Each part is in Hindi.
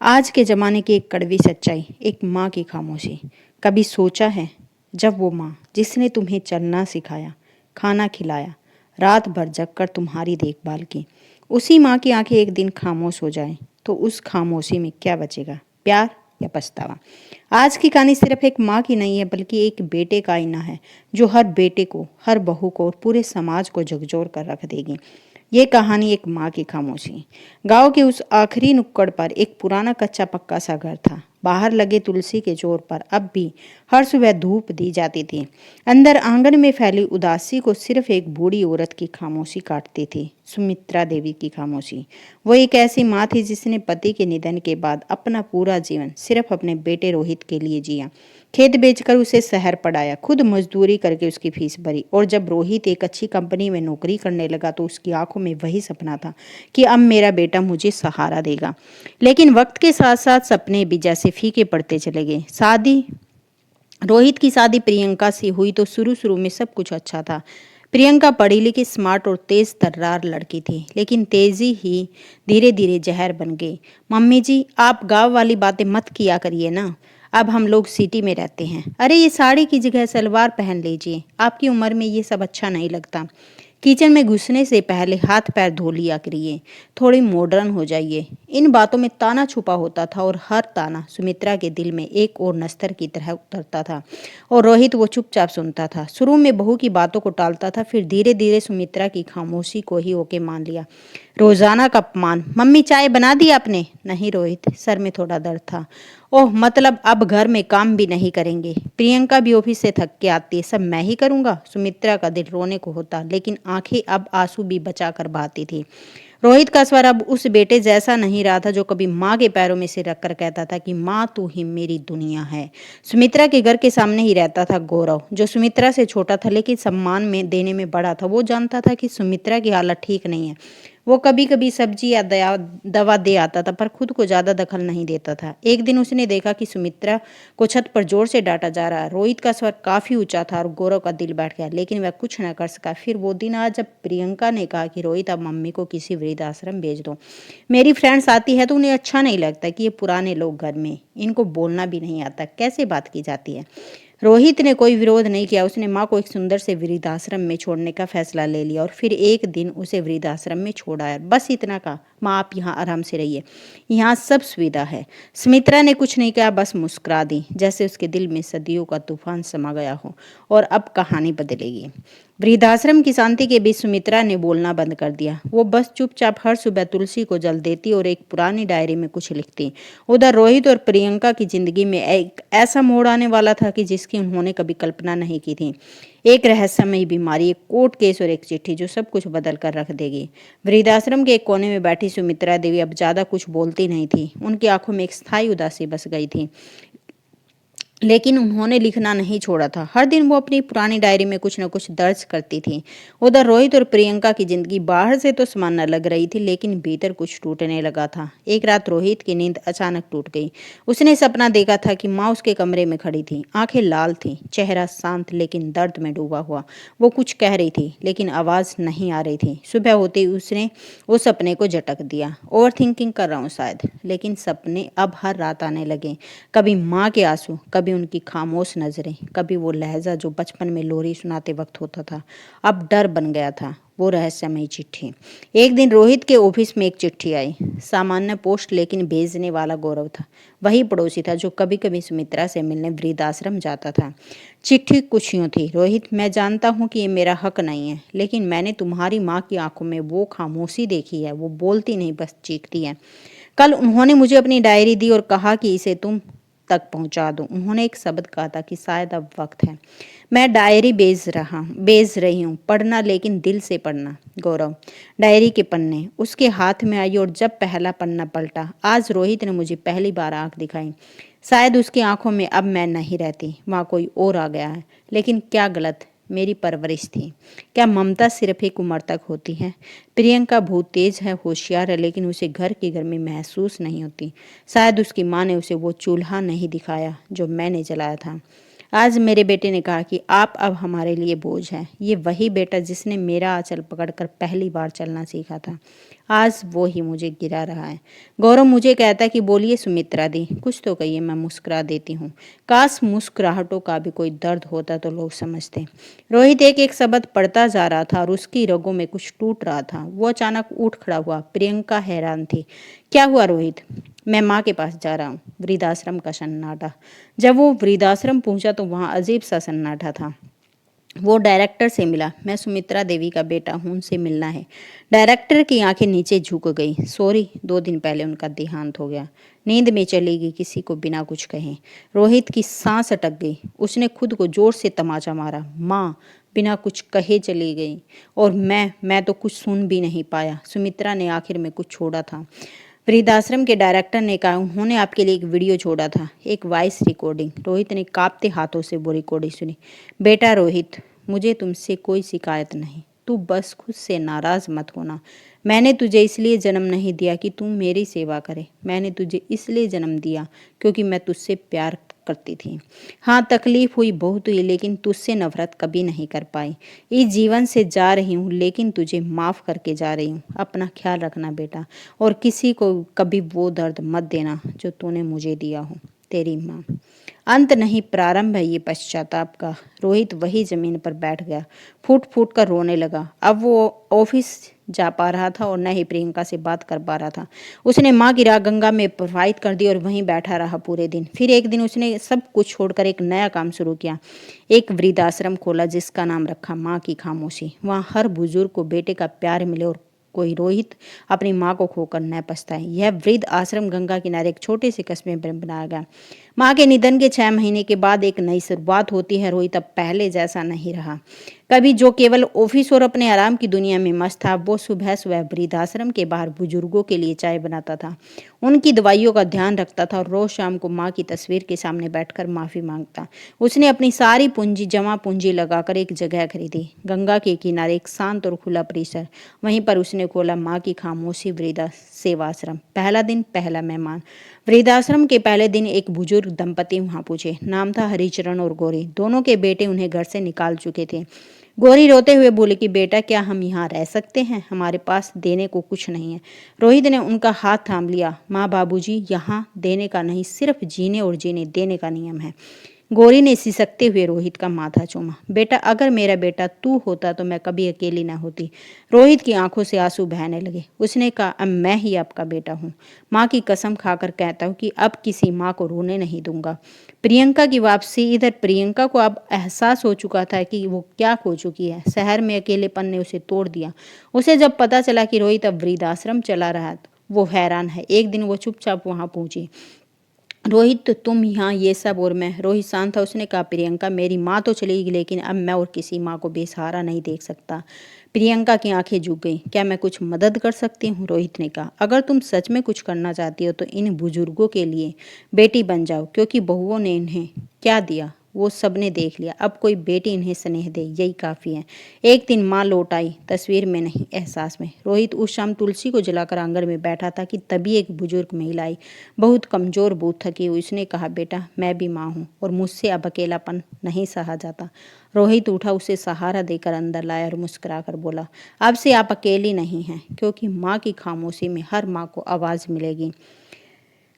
आज के ज़माने की एक कड़वी सच्चाई, एक माँ की खामोशी। कभी सोचा है, जब वो माँ जिसने तुम्हें चलना सिखाया, खाना खिलाया, रात भर जगकर तुम्हारी देखभाल की, उसी माँ की आंखें एक दिन खामोश हो जाएं, तो उस खामोशी में क्या बचेगा, प्यार या पछतावा? आज की कहानी सिर्फ एक माँ की नहीं है, बल्कि एक बेटे का आईना है, जो हर बेटे को, हर बहू को और पूरे समाज को झकझोर कर रख देगी। ये कहानी एक माँ की खामोशी। गांव के उस आखिरी नुक्कड़ पर एक पुराना कच्चा पक्का सा घर था। बाहर लगे तुलसी के जोर पर अब भी हर सुबह धूप दी जाती थी। अंदर आंगन में फैली उदासी को सिर्फ एक बूढ़ी औरत की खामोशी काटती थी, सुमित्रा देवी की खामोशी। वो एक ऐसी माँ थी जिसने पति के निधन के बाद अपना पूरा जीवन सिर्फ अपने बेटे रोहित के लिए जिया। खेत बेचकर उसे शहर पढ़ाया, खुद मजदूरी करके उसकी फीस भरी, और जब रोहित एक अच्छी कंपनी में नौकरी करने लगा तो उसकी आंखों में वही सपना था कि अब मेरा बेटा मुझे सहारा देगा। लेकिन वक्त के साथ साथ सपने भी जैसे फीके पड़ते चले गए। रोहित की शादी प्रियंका से हुई तो शुरू शुरू में सब कुछ अच्छा था। प्रियंका पढ़ी लिखी, स्मार्ट और तेज तर्रार लड़की थी, लेकिन तेजी ही धीरे धीरे जहर बन गई। मम्मी जी, आप गांव वाली बातें मत किया करिए ना, अब हम लोग सिटी में रहते हैं। अरे ये साड़ी की जगह सलवार पहन लीजिए, आपकी उम्र में ये सब अच्छा नहीं लगता। किचन में घुसने से पहले हाथ पैर धो लिया करिए, थोड़ी मॉडर्न हो जाइए। इन बातों में ताना छुपा होता था, और हर ताना सुमित्रा के दिल में एक और नस्तर की तरह उतरता था, और रोहित वो चुपचाप सुनता था। शुरू में बहू की बातों को टालता था, फिर धीरे धीरे सुमित्रा की खामोशी को ही ओके मान लिया। रोजाना का अपमान, मम्मी चाय बना दी आपने? नहीं रोहित, सर में थोड़ा दर्द था। ओह, मतलब अब घर में काम भी नहीं करेंगे? प्रियंका भी ऑफिस से थक के आती है, सब मैं ही करूंगा? सुमित्रा का दिल रोने को होता, लेकिन आंखें अब आंसू भी बचा कर बहाती थी। रोहित का स्वर अब उस बेटे जैसा नहीं रहा था जो कभी माँ के पैरों में सिर रखकर कहता था कि माँ तू ही मेरी दुनिया है। सुमित्रा के घर के सामने ही रहता था गौरव, जो सुमित्रा से छोटा था लेकिन सम्मान में देने में बड़ा था। वो जानता था कि सुमित्रा की हालत ठीक नहीं है। वो कभी कभी सब्जी या दवा दे आता था, पर खुद को ज्यादा दखल नहीं देता था। एक दिन उसने देखा कि सुमित्रा को छत पर जोर से डांटा जा रहा है। रोहित का स्वर काफी ऊंचा था और गौरव का दिल बैठ गया, लेकिन वह कुछ न कर सका। फिर वो दिन आज जब प्रियंका ने कहा कि रोहित, अब मम्मी को किसी वृद्धाश्रम भेज दो। मेरी फ्रेंड्स आती है तो उन्हें अच्छा नहीं लगता कि ये पुराने लोग घर में, इनको बोलना भी नहीं आता, कैसे बात की जाती है। रोहित ने कोई विरोध नहीं किया। उसने माँ को एक सुंदर से वृद्धाश्रम में छोड़ने का फैसला ले लिया, और फिर एक दिन उसे वृद्धाश्रम में छोड़ आया। बस इतना कहा, माँ आप यहाँ आराम से रहिए, यहाँ सब सुविधा है। सुमित्रा ने कुछ नहीं कहा, बस मुस्कुरा दी, जैसे उसके दिल में सदियों का तूफान समा गया हो और अब कहानी बदलेगी। वृद्धाश्रम की शांति के बीच सुमित्रा ने बोलना बंद कर दिया। वो बस चुपचाप हर सुबह तुलसी को जल देती और एक पुरानी डायरी में कुछ लिखती। उधर रोहित और प्रियंका की जिंदगी में एक ऐसा मोड़ आने वाला था कि जिसकी उन्होंने कभी कल्पना नहीं की थी। एक रहस्यमयी बीमारी, एक कोर्ट केस और एक चिट्ठी जो सब कुछ बदल कर रख देगी। वृद्धाश्रम के एक कोने में बैठी सुमित्रा देवी अब ज्यादा कुछ बोलती नहीं थी। उनकी आंखों में एक स्थायी उदासी बस गई थी, लेकिन उन्होंने लिखना नहीं छोड़ा था। हर दिन वो अपनी पुरानी डायरी में कुछ न कुछ दर्ज करती थी। उधर रोहित और प्रियंका की जिंदगी बाहर से तो सामान्य लग रही थी, लेकिन भीतर कुछ टूटने लगा था। एक रात रोहित की नींद अचानक टूट गई। उसने सपना देखा था कि माँ उसके कमरे में खड़ी थी, आंखें लाल थी, चेहरा शांत लेकिन दर्द में डूबा हुआ। वो कुछ कह रही थी, लेकिन आवाज नहीं आ रही थी। सुबह होते ही उसने उस सपने को झटक दिया। ओवर थिंकिंग कर रहा हूँ शायद, लेकिन सपने अब हर रात आने लगे। कभी माँ के आंसू, कभी उनकी खामोश नजरें, कभी वो लहजा जो बचपन में लोरी सुनाते वक्त होता था। अब डर बन गया था, वो रहस्यमयी चिट्ठी। एक दिन रोहित के ऑफिस में एक चिट्ठी आई। सामान्य पोस्ट, लेकिन भेजने वाला गौरव था, वही पड़ोसी था जो कभी कभी सुमित्रा से मिलने वृद्धाश्रम जाता था। चिट्ठी कुछ यूं थी, रोहित, मैं जानता हूँ कि ये मेरा हक नहीं है, लेकिन मैंने तुम्हारी माँ की आंखों में वो खामोशी देखी है। वो बोलती नहीं, बस चीखती है। कल उन्होंने मुझे अपनी डायरी दी और कहा कि इसे तुम तक पहुंचा दूं। उन्होंने एक शब्द कहा था कि शायद अब वक्त है। मैं डायरी बेच रही हूँ, पढ़ना, लेकिन दिल से पढ़ना। गौरव। डायरी के पन्ने उसके हाथ में आई, और जब पहला पन्ना पलटा, आज रोहित ने मुझे पहली बार आंख दिखाई। शायद उसकी आंखों में अब मैं नहीं रहती, वहाँ कोई और आ गया है। लेकिन क्या गलत मेरी परवरिश थी? क्या ममता सिर्फ एक उम्र तक होती है? प्रियंका बहुत तेज है, होशियार है, लेकिन उसे घर की गर्मी महसूस नहीं होती। शायद उसकी माँ ने उसे वो चूल्हा नहीं दिखाया जो मैंने जलाया था। आज मेरे बेटे ने कहा कि आप अब हमारे लिए बोझ हैं। ये वही बेटा जिसने मेरा आंचल पकड़कर पहली बार चलना सीखा था, आज वो ही मुझे गिरा रहा है। गौरव मुझे कहता है कि बोलिए सुमित्रा दी, कुछ तो कहिए। मैं मुस्कुरा देती हूँ। काश मुस्कुराहटों का भी कोई दर्द होता तो लोग समझते। रोहित एक एक शब्द पढ़ता जा रहा था और उसकी रगों में कुछ टूट रहा था। वो अचानक उठ खड़ा हुआ। प्रियंका हैरान थी। क्या हुआ रोहित? मैं माँ के पास जा रहा हूँ। वृद्धाश्रम का सन्नाटा। जब वो वृद्धाश्रम पहुंचा तो वहाँ अजीब सा सन्नाटा था। वो डायरेक्टर से मिला। मैं सुमित्रा देवी का बेटा हूँ, उनसे मिलना है। डायरेक्टर की आंखें नीचे झुक गई। सॉरी, 2 दिन पहले उनका देहांत हो गया। नींद में चली गई किसी को बिना कुछ कहे। रोहित की सांस अटक गई। उसने खुद को जोर से तमाचा मारा। माँ बिना कुछ कहे चली गई और मैं तो कुछ सुन भी नहीं पाया। सुमित्रा ने आखिर में कुछ छोड़ा था। वृद्धाश्रम के डायरेक्टर ने कहा उन्होंने आपके लिए एक वीडियो छोड़ा था, एक वॉइस रिकॉर्डिंग। रोहित ने कांपते हाथों से वो रिकॉर्डिंग सुनी। बेटा रोहित, मुझे तुमसे कोई शिकायत नहीं। तू बस खुद से नाराज मत होना। मैंने तुझे इसलिए जन्म नहीं दिया कि तू मेरी सेवा करे। मैंने तुझे इसलिए जन्म दिया क्योंकि मैं तुझसे प्यार करती थी। हाँ, तकलीफ हुई, बहुत हुई, लेकिन तुझसे नफरत कभी नहीं कर पाई। इस जीवन से जा रही हूँ लेकिन तुझे माफ़ करके जा रही हूँ। अपना ख्याल रखना बेटा, और किसी को कभी वो दर्द मत देना जो तूने मुझे दिया हो। तेरी माँ। अंत नहीं, प्रारंभ है ये पश्चाताप का। रोहित वही जमीन पर बैठ गया। फूट फूट कर रोने लगा। अब वो ऑफिस जा पा रहा था और न ही प्रियंका से बात कर पा रहा था। उसने माँ की राह गंगा में प्रवाहित कर दी और वहीं बैठा रहा पूरे दिन। फिर एक दिन उसने सब कुछ छोड़कर एक नया काम शुरू किया। एक वृद्धाश्रम खोला जिसका नाम रखा माँ की खामोशी। वहाँ हर बुजुर्ग को बेटे का प्यार मिले और कोई रोहित अपनी माँ को खोकर न पछताए। यह वृद्ध आश्रम गंगा किनारे एक छोटे से कस्बे में बनाया गया। माँ के निधन के 6 महीने के बाद एक नई शुरुआत होती है। रोहित अब पहले जैसा नहीं रहा। कभी जो केवल ऑफिस और अपने आराम की दुनिया में मस्त था, वो सुबह सुबह वृद्धाश्रम के बाहर बुजुर्गों के लिए चाय बनाता था, उनकी दवाइयों का ध्यान रखता था और रोज शाम को माँ की तस्वीर के सामने बैठकर माफी मांगता। उसने अपनी सारी पूंजी जमा पूंजी लगाकर एक जगह खरीदी, गंगा के किनारे एक शांत और खुला परिसर। वहीं पर उसने खोला माँ की खामोशी वृद्धा सेवाश्रम। पहला दिन, पहला मेहमान। वृद्धाश्रम के पहले दिन एक बुजुर्ग दंपति वहां पूछे। नाम था हरिचरण और गौरी। दोनों के बेटे उन्हें घर से निकाल चुके थे। गौरी रोते हुए बोली कि बेटा, क्या हम यहाँ रह सकते हैं? हमारे पास देने को कुछ नहीं है। रोहित ने उनका हाथ थाम लिया। माँ, बाबूजी, यहाँ देने का नहीं, सिर्फ जीने और जीने देने का नियम है। गौरी ने सिसकते हुए रोहित का माथा चूमा। बेटा, अगर मेरा बेटा तू होता तो मैं कभी अकेली ना होती। रोहित की आंखों से आंसू बहने लगे। उसने कहा, अब मैं ही आपका बेटा हूँ। माँ की कसम खाकर कहता हूँ कि अब किसी माँ को रोने नहीं दूंगा। प्रियंका की वापसी। इधर प्रियंका को अब एहसास हो चुका था कि वो क्या खो चुकी है। शहर में अकेलेपन ने उसे तोड़ दिया। उसे जब पता चला कि रोहित अब वृद्धाश्रम चला रहा है, वो हैरान है। एक दिन वो चुपचाप वहां पहुंची। रोहित, तुम यहाँ ये सब और मैं। रोहित शांत था। उसने कहा, प्रियंका, मेरी माँ तो चली गई लेकिन अब मैं और किसी माँ को बेसहारा नहीं देख सकता। प्रियंका की आंखें झुक गईं। क्या मैं कुछ मदद कर सकती हूँ? रोहित ने कहा, अगर तुम सच में कुछ करना चाहती हो तो इन बुजुर्गों के लिए बेटी बन जाओ, क्योंकि बहुओं ने इन्हें क्या दिया वो सबने देख लिया। अब कोई बेटी इन्हें स्नेह दे, यही काफ़ी है। एक दिन माँ लौट आई, तस्वीर में नहीं, एहसास में। रोहित उस शाम तुलसी को जलाकर आंगन में बैठा था कि तभी एक बुजुर्ग महिला आई, बहुत कमजोर, बहुत थकी हुई। उसने कहा, बेटा, मैं भी माँ हूँ और मुझसे अब अकेलापन नहीं सहा जाता। रोहित उठा, उसे सहारा देकर अंदर लाया और मुस्कुराकर बोला, अब से आप अकेली नहीं हैं, क्योंकि माँ की खामोशी में हर माँ को आवाज़ मिलेगी।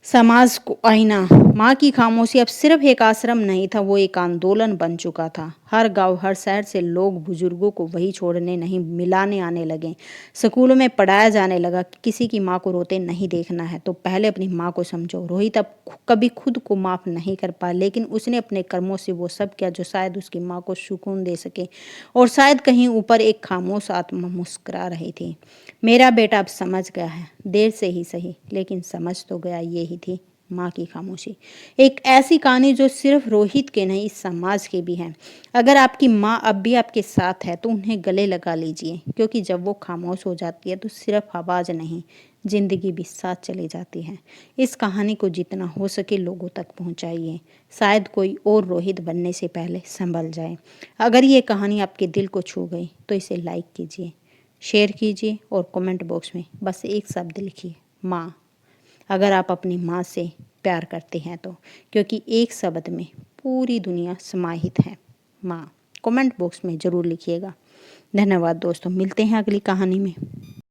समाज को आईना। माँ की खामोशी अब सिर्फ एक आश्रम नहीं था, वो एक आंदोलन बन चुका था। हर गांव, हर शहर से लोग बुजुर्गों को वही छोड़ने नहीं, मिलाने आने लगे। स्कूलों में पढ़ाया जाने लगा कि किसी की माँ को रोते नहीं देखना है तो पहले अपनी माँ को समझो। रोहित अब कभी खुद को माफ नहीं कर पाया, लेकिन उसने अपने कर्मों से वो सब किया जो शायद उसकी माँ को सुकून दे सके। और शायद कहीं ऊपर एक खामोश आत्मा मुस्कुरा रही थी। मेरा बेटा अब समझ गया है, देर से ही सही, लेकिन समझ तो गया। ये ही थी माँ की खामोशी। एक ऐसी कहानी जो सिर्फ रोहित के नहीं, इस समाज के भी है। अगर आपकी माँ अब भी आपके साथ है तो उन्हें गले लगा लीजिए, क्योंकि जब वो खामोश हो जाती है तो सिर्फ आवाज़ नहीं, जिंदगी भी साथ चली जाती है। इस कहानी को जितना हो सके लोगों तक पहुंचाइए, शायद कोई और रोहित बनने से पहले संभल जाए। अगर ये कहानी आपके दिल को छू गई तो इसे लाइक कीजिए, शेयर कीजिए और कमेंट बॉक्स में बस एक शब्द लिखिए, माँ। अगर आप अपनी माँ से प्यार करते हैं तो, क्योंकि एक शब्द में पूरी दुनिया समाहित है। माँ, कमेंट बॉक्स में ज़रूर लिखिएगा। धन्यवाद दोस्तों, मिलते हैं अगली कहानी में।